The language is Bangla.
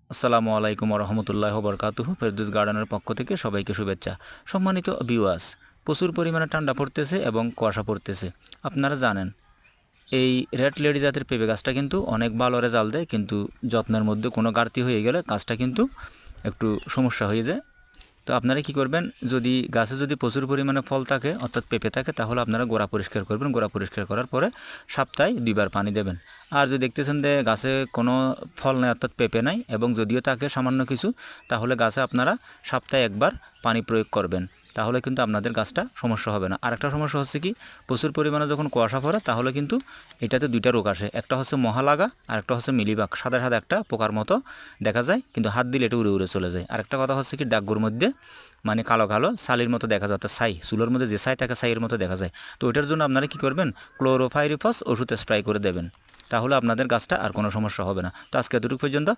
আসসালামু আলাইকুম রহমতুল্লাহ বরকাতুহু। ফেরদৌস গার্ডেনের পক্ষ থেকে সবাইকে শুভেচ্ছা। সম্মানিত ভিউয়ার্স, প্রচুর পরিমাণে ঠান্ডা পড়তেছে এবং কুয়াশা পড়তেছে। আপনারা জানেন এই রেড লেডি জাতের পেঁপে গাছটা কিন্তু অনেক ভালো রেজাল্ট দেয়, কিন্তু যত্নের মধ্যে কোনো ঘাটতি হয়ে গেলে গাছটা কিন্তু একটু সমস্যা হয়ে যায়। তো আপনারা কি করবেন, যদি গাছে যদি প্রচুর পরিমাণে ফল থাকে অর্থাৎ পেঁপে থাকে, তাহলে আপনারা গোড়া পরিষ্কার করবেন। গোড়া পরিষ্কার করার পরে সপ্তাহে 2বার পানি দেবেন। আর যদি দেখতেছেন যে গাছে কোনো ফল নেই অর্থাৎ পেঁপে নাই এবং যদিও থাকে সামান্য কিছু, তাহলে গাছে আপনারা সপ্তাহে 1বার পানি প্রয়োগ করবেন। তাহলে কিন্তু আপনাদের গাছটা সমস্যা হবে না। আরেকটা সমস্যা হচ্ছে কি, প্রচুর পরিমাণে যখন কুয়াশা পড়ে তাহলে কিন্তু এটাতে 2টা রোগ আসে। একটা হচ্ছে মহালাগা আর একটা হচ্ছে মিলিবাগ। সাদা সাদা একটা পোকার মতো দেখা যায়, কিন্তু হাত দিলে এটা উড়ে উড়ে চলে যায়। আরেকটা কথা হচ্ছে কি, ডাগ্গুর মধ্যে মানে কালো কালো ছালির মতো দেখা যায়, অর্থাৎ ছাই, চুলোর মধ্যে যে ছাই থাকে ছাইয়ের মতো দেখা যায়। তো ওইটার জন্য আপনারা কী করবেন, ক্লোরোফাইরিফস ওষুধ স্প্রে করে দেবেন। তাহলে আপনাদের গাছটা আর কোনো সমস্যা হবে না। তো আজকে এতটুকু পর্যন্ত।